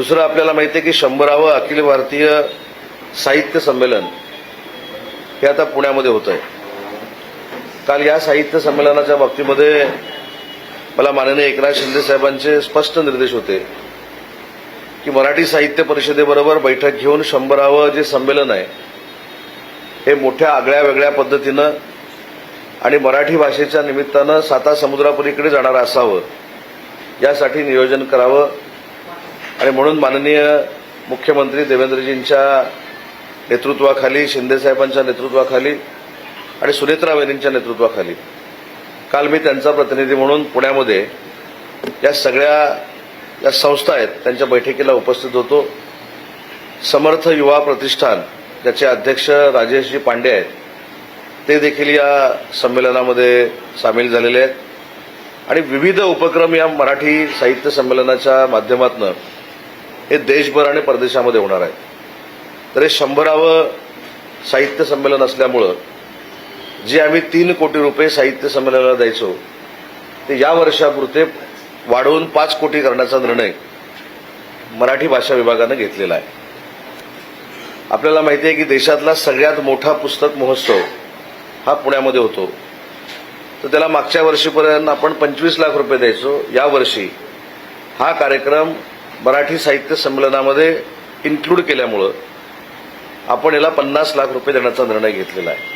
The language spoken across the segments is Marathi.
दुसरं आपल्याला माहिती आहे की 100वे अखिल भारतीय साहित्य संमेलन हे आता पुण्यामध्ये होत आहे। काल या साहित्य संमेलनाच्या बाबतीमध्ये मला माननीय एकनाथ शिंदे साहेबांचे स्पष्ट निर्देश होते की मराठी साहित्य परिषदेबरोबर बैठक घेऊन 100वे जे संमेलन आहे हे मोठ्या आगळ्या वेगळ्या पद्धतीनं आणि मराठी भाषेच्या निमित्तानं साता समुद्रापलीकडे जाणारं असावं यासाठी नियोजन करावं आणि म्हणून माननीय मुख्यमंत्री देवेंद्रजींच्या नेतृत्वाखाली, शिंदे साहेबांच्या नेतृत्वाखाली आणि सुनेत्रा वहिनींच्या नेतृत्वाखाली काल मी त्यांचा प्रतिनिधी म्हणून पुण्यामध्ये या सगळ्या या संस्था आहेत त्यांच्या बैठकीला उपस्थित होतो। समर्थ युवा प्रतिष्ठान ज्याचे अध्यक्ष राजेशजी पांडे आहेत ते देखील या संमेलनामध्ये सामील झालेले आहेत आणि विविध उपक्रम या मराठी साहित्य संमेलनाच्या माध्यमातून हे देशभर आणि परदेशामध्ये होणार आहे। तर हे 100वे साहित्य संमेलन असल्यामुळं जे आम्ही 3 कोटी रुपये साहित्य संमेलनाला द्यायचो ते या वर्षापुरते वाढवून 5 कोटी करण्याचा निर्णय मराठी भाषा विभागानं घेतलेला आहे। आपल्याला माहिती आहे की देशातला सगळ्यात मोठा पुस्तक महोत्सव हा पुण्यामध्ये होतो, तर त्याला मागच्या वर्षीपर्यंत आपण 25 लाख रुपये द्यायचो। यावर्षी हा कार्यक्रम मराठी साहित्य संमेलनामध्ये इन्क्लूड केल्यामुळं आपण याला 50 लाख रुपये देण्याचा निर्णय घेतलेला आहे।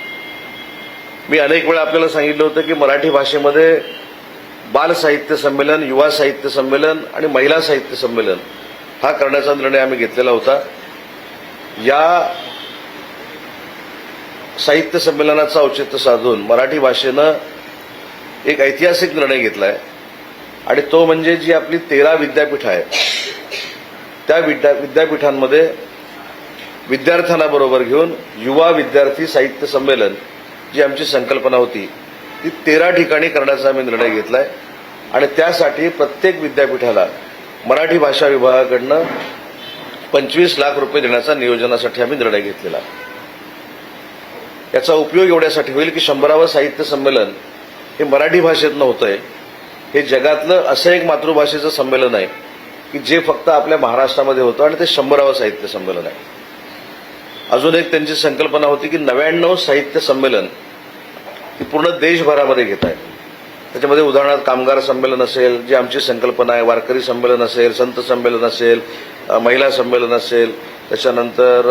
मी अनेक वेळा आपल्याला सांगितलं होतं की मराठी भाषेमध्ये बाल साहित्य संमेलन, युवा साहित्य संमेलन आणि महिला साहित्य संमेलन हा करण्याचा निर्णय आम्ही घेतलेला होता। या साहित्य संमेलनाचं औचित्य साधून मराठी भाषेनं एक ऐतिहासिक निर्णय घेतलाय आणि तो म्हणजे जी आपली 13 विद्यापीठ आहेत त्या विद्यापीठांमध्ये विद्यार्थ्यांना बरोबर घेऊन युवा विद्यार्थी साहित्य संमेलन जी आमची संकल्पना होती ती 13 ठिकाणी करण्याचा आम्ही निर्णय घेतलाय आणि त्यासाठी प्रत्येक विद्यापीठाला मराठी भाषा विभागाकडनं 25 लाख रुपये देण्याचा नियोजनासाठी आम्ही निर्णय घेतलेला आहे। याचा उपयोग एवढ्यासाठी होईल की 100वे साहित्य संमेलन हे मराठी भाषेतनं होतंय। हे जगातलं असं एक मातृभाषेचं संमेलन आहे की जे फक्त आपल्या महाराष्ट्रामध्ये होतं आणि ते 100वे साहित्य संमेलन आहे। अजून एक त्यांची संकल्पना होती की 99 साहित्य संमेलन ही पूर्ण देशभरामध्ये घेत आहे। त्याच्यामध्ये उदाहरणार्थ कामगार संमेलन असेल, जी आमची संकल्पना आहे, वारकरी संमेलन असेल, संत संमेलन असेल, महिला संमेलन असेल, त्याच्यानंतर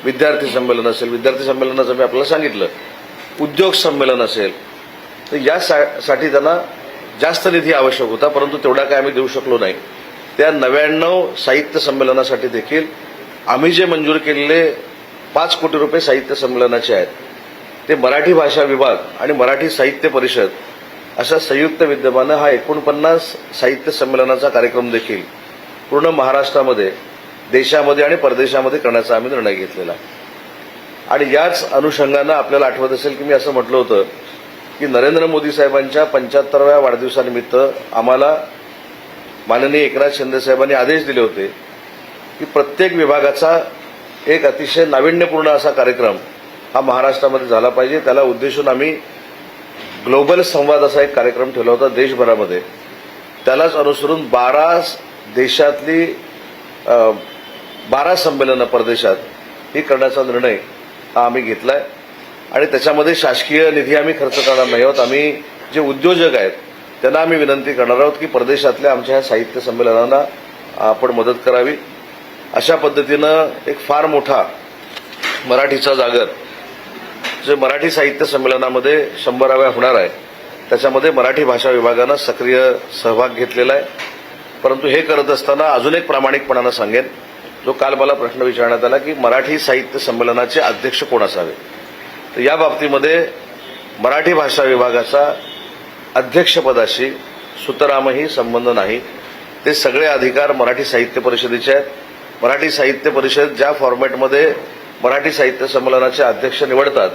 विद्यार्थी संमेलन असेल, विद्यार्थी संमेलनाचं मी आपल्याला सांगितलं, उद्योग संमेलन असेल, तर यासाठी त्यांना जास्त निधी आवश्यक होता, परंतु तेवढा काय आम्ही देऊ शकलो नाही। त्या 99 साहित्य संमेलनासाठी देखील आम्ही जे मंजूर केलेले 5 कोटी रुपये साहित्य संमेलनाचे आहेत ते मराठी भाषा विभाग आणि मराठी साहित्य परिषद अशा संयुक्त विद्यमानं हा 49 साहित्य संमेलनाचा कार्यक्रम देखील पूर्ण महाराष्ट्रामध्ये, देशामध्ये आणि परदेशामध्ये करण्याचा आम्ही निर्णय घेतलेला आहे। आणि याच अनुषंगानं आपल्याला आठवत असेल की मी असं म्हटलं होतं की नरेंद्र मोदी साहेबांच्या 75व्या वाढदिवसानिमित्त आम्हाला माननीय एकनाथ शिंदे साहेबांनी आदेश दिले होते की प्रत्येक विभागाचा एक अतिशय नाविन्यपूर्ण असा कार्यक्रम हा महाराष्ट्रामध्ये झाला पाहिजे। त्याला उद्देशून आम्ही ग्लोबल संवाद असा एक कार्यक्रम ठेवला होता देशभरामध्ये। त्यालाच अनुसरून 12 देशातली 12 संमेलनं परदेशात ही करण्याचा निर्णय हा आम्ही घेतलाय आणि त्याच्यामध्ये शासकीय निधी आम्ही खर्च करणार नाही आहोत। आम्ही जे उद्योजक आहेत त्यांना आम्ही विनंती करणार आहोत की परदेशातल्या आमच्या ह्या साहित्य संमेलनांना आपण मदत करावी। अशा पद्धतीनं एक फार मोठा मराठीचा जागर जे मराठी साहित्य संमेलनामध्ये 100व्या होणार आहे त्याच्यामध्ये मराठी भाषा विभागानं सक्रिय सहभाग घेतलेला आहे। परंतु हे करत असताना अजून एक प्रामाणिकपणानं सांगेन, जो काल मला प्रश्न विचारण्यात आला की मराठी साहित्य संमेलनाचे अध्यक्ष कोण असावे, तर या बाबतीमध्ये मराठी भाषा विभागाचा अध्यक्षपदाशी सुतरामही संबंध नाही। ते सगळे अधिकार मराठी साहित्य परिषदेचे आहेत। मराठी साहित्य परिषद ज्या फॉर्मॅटमध्ये मराठी साहित्य संमेलनाचे अध्यक्ष निवडतात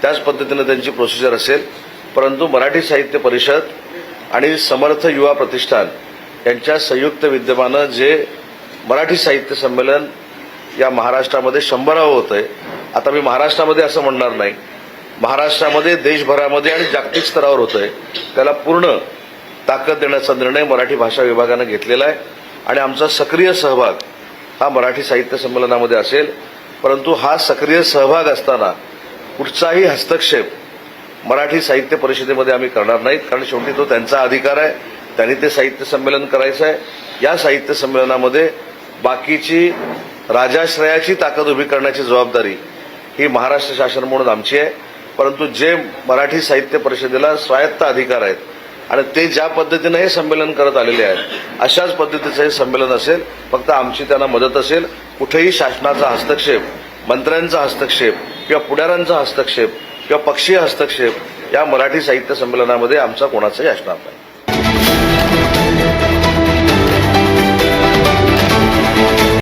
त्याच पद्धतीने त्यांची प्रोसिजर असेल, परंतु मराठी साहित्य परिषद आणि समर्थ युवा प्रतिष्ठान यांच्या संयुक्त विद्यमानं जे मराठी साहित्य संमेलन या महाराष्ट्रामध्ये 100वे होतंय, आता मी महाराष्ट्रामध्ये असं म्हणणार नाही, महाराष्ट्रामध्ये, देशभरामध्ये आणि जागतिक स्तरावर होतंय, त्याला पूर्ण ताकद देण्याचा निर्णय मराठी भाषा विभागानं घेतलेला आहे आणि आमचा सक्रिय सहभाग हा मराठी साहित्य संमेलनामध्ये असेल, परंतु हा सक्रिय सहभाग असताना कुठचाही हस्तक्षेप मराठी साहित्य परिषदेमध्ये आम्ही करणार नाहीत, कारण शेवटी तो त्यांचा अधिकार आहे. त्यांनी ते साहित्य संमेलन करायचं आहे. या साहित्य संमेलनामध्ये बाकीची राजाश्रयाची ताकद उभी करण्याची जबाबदारी ही महाराष्ट्र शासन म्हणून आमची आहे. परंतु जे मराठी साहित्य परिषदेला स्वायत्त अधिकार आहेत आणि ते ज्या पद्धतीनं हे संमेलन करत आलेले आहेत अशाच पद्धतीचं हे संमेलन असेल. फक्त आमची त्यांना मदत असेल. कुठेही शासनाचा हस्तक्षेप, मंत्र्यांचा हस्तक्षेप किंवा पुढाऱ्यांचा हस्तक्षेप किंवा पक्षीय हस्तक्षेप या मराठी साहित्य संमेलनामध्ये आमचा कोणाचाही असणार नाही.